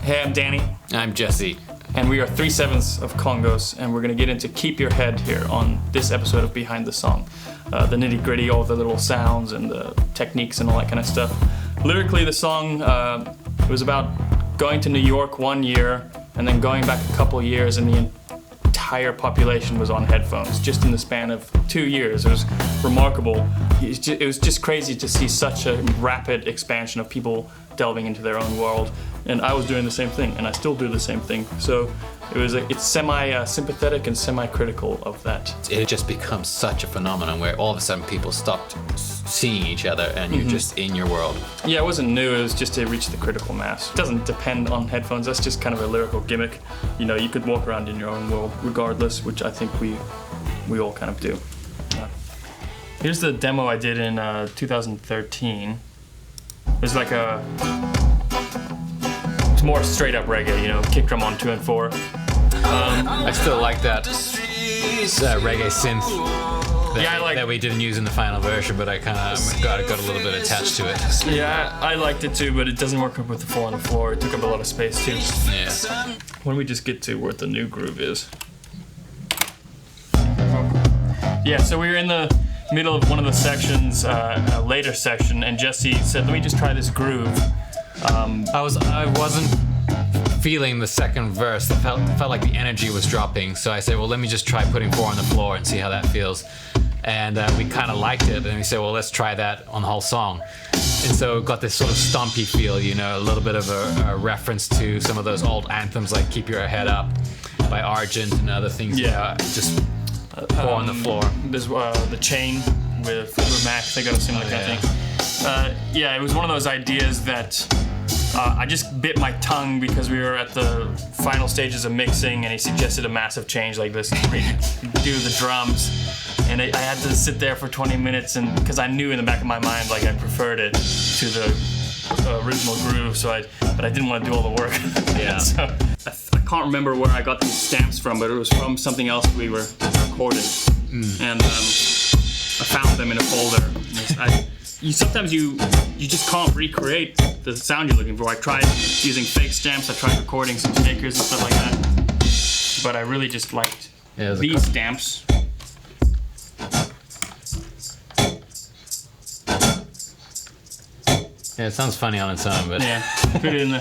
Hey, I'm Danny. I'm Jesse. And we are 3/7 of KONGOS, and we're going to get into Keep Your Head here on this episode of Behind the Song. The nitty gritty, all the little sounds and the techniques and all that kind of stuff. Lyrically, the song was about going to New York 1 year and then going back a couple years, and the entire population was on headphones just in the span of 2 years. It was remarkable. It was just crazy to see such a rapid expansion of people delving into their own world. And I was doing the same thing, and I still do the same thing. So it's semi-sympathetic and semi-critical of that. It just becomes such a phenomenon where all of a sudden people stopped seeing each other and you're just in your world. Yeah, it wasn't new, it was just to reach the critical mass. It doesn't depend on headphones, that's just kind of a lyrical gimmick. You know, you could walk around in your own world regardless, which I think we all kind of do. Here's the demo I did in 2013. It's like it's more straight up reggae, you know, kick drum on 2 and 4. I still like that reggae synth that we didn't use in the final version, but I kind of got a little bit attached to it. Yeah, I liked it too, but it doesn't work with the 4 on the floor. It took up a lot of space too. Yeah. Why don't we just get to where the new groove is? Yeah, so we were in the middle of one of the sections, a later section, and Jesse said, "Let me just try this groove." I wasn't feeling the second verse. It felt like the energy was dropping. So I said, well, let me just try putting 4 on the floor and see how that feels. And we kind of liked it. And we said, well, let's try that on the whole song. And so it got this sort of stompy feel, you know, a little bit of a reference to some of those old anthems like Keep Your Head Up by Argent and other things. Yeah. Just 4 on the floor. There's the Chain with Mac. They got a similar kind of thing. Yeah, it was one of those ideas that I just bit my tongue because we were at the final stages of mixing, and he suggested a massive change like this, do the drums, and I had to sit there for 20 minutes, and because I knew in the back of my mind like I preferred it to the original groove, but I didn't want to do all the work. Yeah. So I can't remember where I got these stamps from, but it was from something else we were recording, and I found them in a folder. Sometimes you just can't recreate the sound you're looking for. I tried using fake stamps, I tried recording some shakers and stuff like that, but I really just liked these stamps. Yeah, it sounds funny on its own, but yeah, put it in the.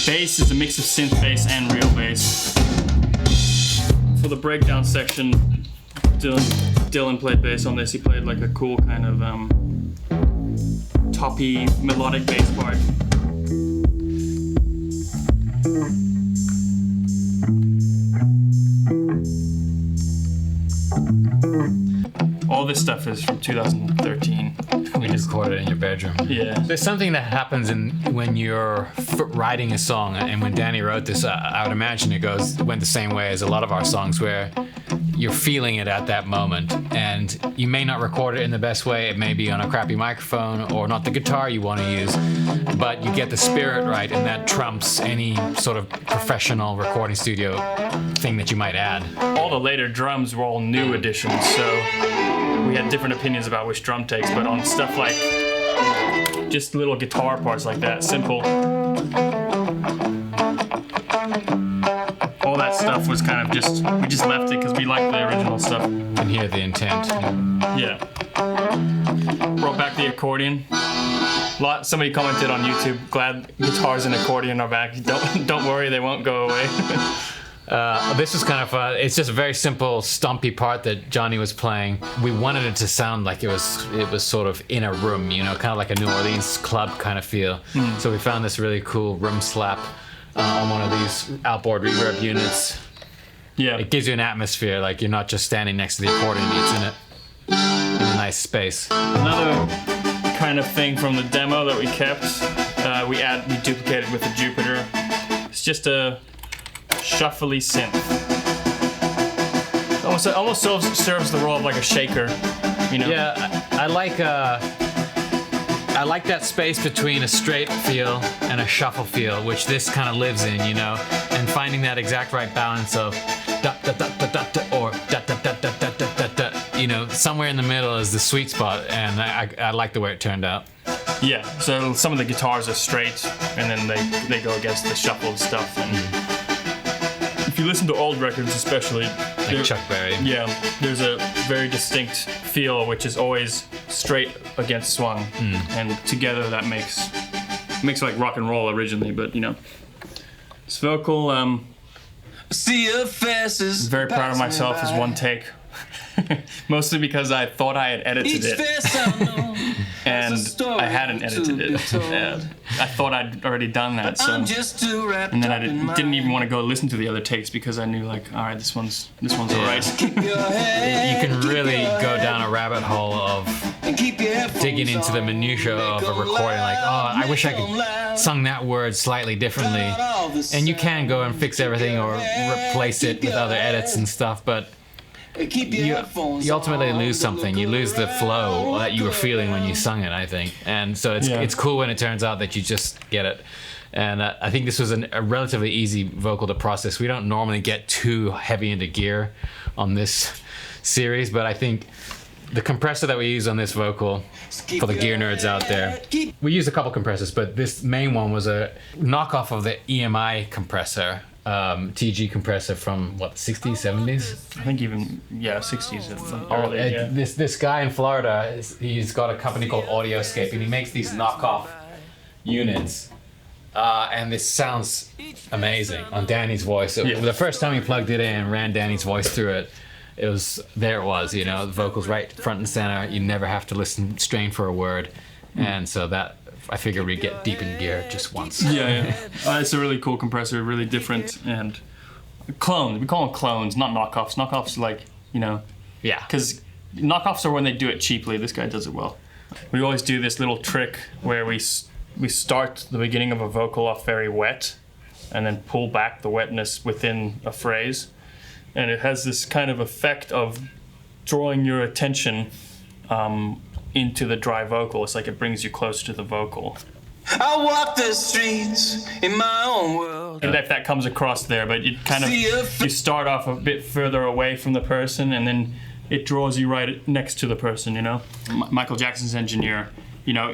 Bass is a mix of synth bass and real bass. For the breakdown section, Dylan played bass on this. He played like a cool kind of toppy melodic bass part. All this stuff is from 2013. We just recorded it in your bedroom. Yeah. There's something that happens when you're writing a song, and when Danny wrote this, I would imagine it went the same way as a lot of our songs, where you're feeling it at that moment, and you may not record it in the best way. It may be on a crappy microphone or not the guitar you want to use, but you get the spirit right, and that trumps any sort of professional recording studio thing that you might add. All the later drums were all new additions, so we had different opinions about which drum takes, but on stuff like just little guitar parts like that, simple, all that stuff was kind of we just left it because we liked the original stuff. And hear the intent. Yeah. Brought back the accordion. Somebody commented on YouTube, glad guitars and accordion are back. Don't worry, they won't go away. This was kind of it's just a very simple stumpy part that Johnny was playing. We wanted it to sound like it was sort of in a room, you know, kind of like a New Orleans club kind of feel. So we found this really cool room slap on one of these outboard reverb units. Yeah. It gives you an atmosphere, like you're not just standing next to the accordion, it's in a nice space. Another kind of thing from the demo that we kept, we duplicated with the Jupiter. It's just a shuffly synth. Almost serves the role of like a shaker, you know? Yeah, I like that space between a straight feel and a shuffle feel, which this kind of lives in, you know, and finding that exact right balance of da da da da da da or da da da da da da da da, somewhere in the middle is the sweet spot, and I like the way it turned out. Yeah, so some of the guitars are straight, and then they go against the shuffled stuff. And if you listen to old records, especially, Like Chuck Berry. Yeah, there's a very distinct feel, which is always straight against swung, and together that makes like rock and roll originally. But this vocal, See your faces. very proud of myself as one take. Mostly because I thought I had edited it, and I hadn't edited it. I thought I'd already done that, so. And then I didn't even want to go listen to the other takes because I knew, like, all right, this one's alright. You can really go down a rabbit hole of digging into the minutia of a recording, like, oh, I wish I could sung that word slightly differently. And you can go and fix everything or replace it with other edits and stuff, but you ultimately lose something. You lose the flow that you were feeling when you sung it, I think. And so it's cool when it turns out that you just get it. And I think this was a relatively easy vocal to process. We don't normally get too heavy into gear on this series, but I think the compressor that we use on this vocal, for the gear nerds out there, we used a couple compressors, but this main one was a knockoff of the EMI compressor. TG compressor from what, 60s, 70s? I think even 60s. Early, This guy in Florida, he's got a company called Audioscape, and he makes these knockoff units. And this sounds amazing on Danny's voice. The first time he plugged it in and ran Danny's voice through it, it was the vocals right front and center. You never have to strain for a word, and so that. I figured we'd get deep in gear just once. Yeah. It's a really cool compressor, really different, and clones. We call them clones, not knockoffs. Knockoffs, like, Yeah. Because knockoffs are when they do it cheaply. This guy does it well. We always do this little trick where we start the beginning of a vocal off very wet, and then pull back the wetness within a phrase, and it has this kind of effect of drawing your attention into the dry vocal. It's like it brings you closer to the vocal. I walk the streets in my own world. And if that comes across there, but you kind of you start off a bit further away from the person, and then it draws you right next to the person. Michael Jackson's engineer,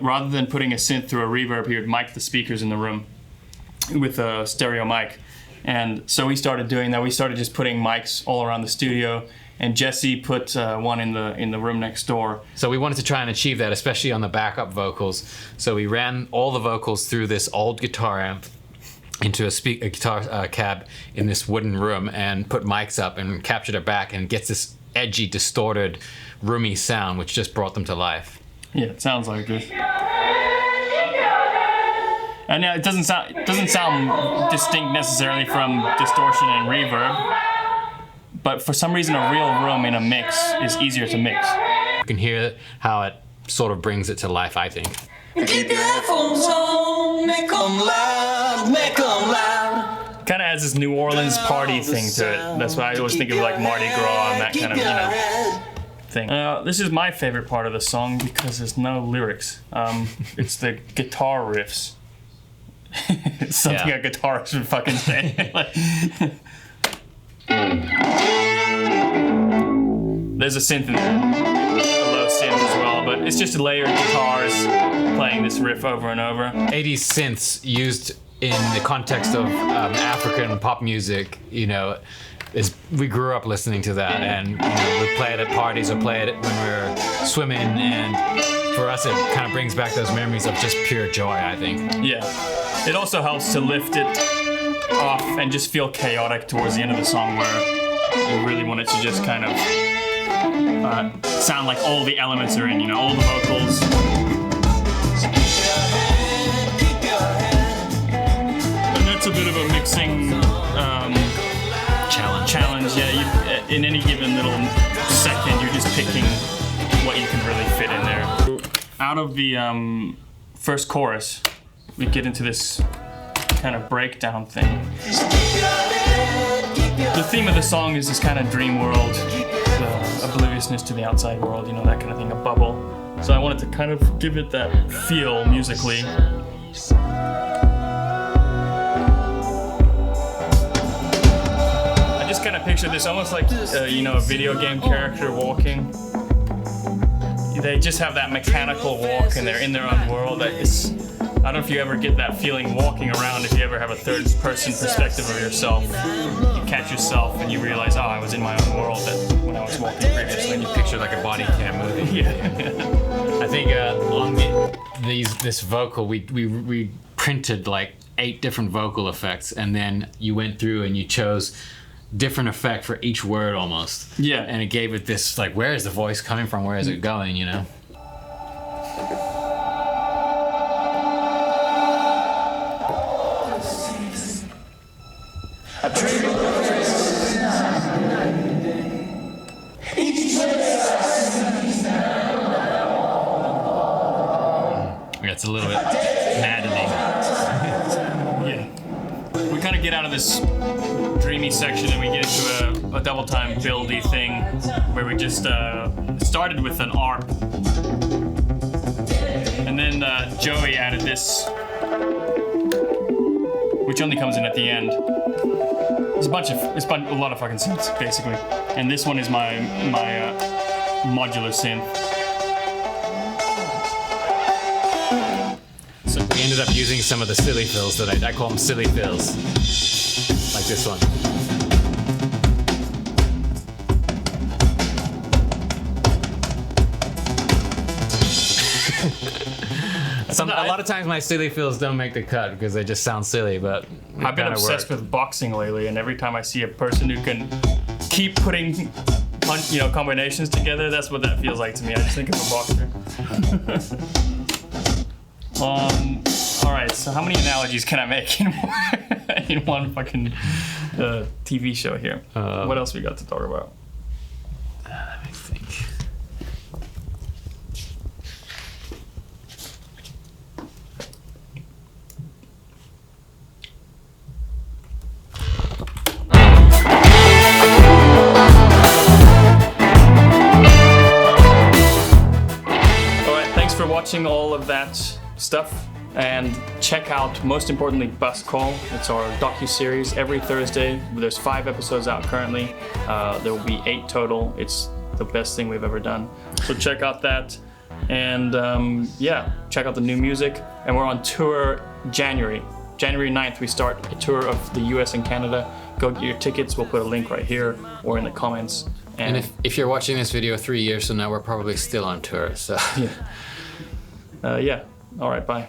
rather than putting a synth through a reverb, he would mic the speakers in the room with a stereo mic, and so we started doing that. We started just putting mics all around the studio. And Jesse put one in the room next door. So we wanted to try and achieve that, especially on the backup vocals. So we ran all the vocals through this old guitar amp into a guitar cab in this wooden room, and put mics up and captured it back, and gets this edgy, distorted, roomy sound, which just brought them to life. Yeah, it sounds like this. And now it doesn't sound distinct necessarily from distortion and reverb. But for some reason, a real room in a mix is easier to mix. You can hear how it sort of brings it to life, I think. Keep your headphones on, make 'em loud, make 'em loud. Kind of adds this New Orleans party thing to it. That's why I always think of like Mardi Gras and that kind of thing. This is my favorite part of the song because there's no lyrics. It's the guitar riffs. It's something a guitarist would fucking say. There's a synth in there, a low synth as well, but it's just layered guitars playing this riff over and over. 80s synths used in the context of African pop music, we grew up listening to that, and we play it at parties or play it when we're swimming, and for us it kind of brings back those memories of just pure joy, I think. Yeah, it also helps to lift it off and just feel chaotic towards the end of the song, where you really want it to just kind of sound like all the elements are in, all the vocals. And that's a bit of a mixing challenge. Yeah, in any given little second, you're just picking what you can really fit in there. Out of the first chorus, we get into this kind of breakdown thing. The theme of the song is this kind of dream world, the obliviousness to the outside world, that kind of thing, a bubble. So I wanted to kind of give it that feel musically. I just kind of picture this almost like, a video game character walking they just have that mechanical walk and they're in their own world. I don't know if you ever get that feeling walking around, if you ever have a third-person perspective of yourself. You catch yourself and you realize, oh, I was in my own world when I was walking previously. And you picture like a body cam movie. Yeah. I think on this vocal, we printed like 8 different vocal effects, and then you went through and you chose different effect for each word almost. Yeah. And it gave it this like, where is the voice coming from? Where is it going? You know. It's a little bit maddening. Yeah. We kind of get out of this dreamy section and we get into a double time buildy thing where we just started with an ARP. And then Joey added this, which only comes in at the end. It's a lot of fucking synths, basically. And this one is my modular synth. So we ended up using some of the silly fills that I call them silly fills, like this one. A lot of times my silly fills don't make the cut because they just sound silly, but I've been obsessed with boxing lately, and every time I see a person who can keep putting combinations together, that's what that feels like to me. I just think of a boxer. All right, so how many analogies can I make in one fucking TV show here? What else we got to talk about? Let me think. All right, thanks for watching all of that stuff, and check out, most importantly, Bus Call. It's our docu-series every Thursday. There's 5 episodes out currently. There will be 8 total. It's the best thing we've ever done. So check out that, and check out the new music. And we're on tour January 9th. We start a tour of the US and Canada. Go get your tickets. We'll put a link right here or in the comments. And if you're watching this video 3 years from now, we're probably still on tour. So yeah. All right, bye.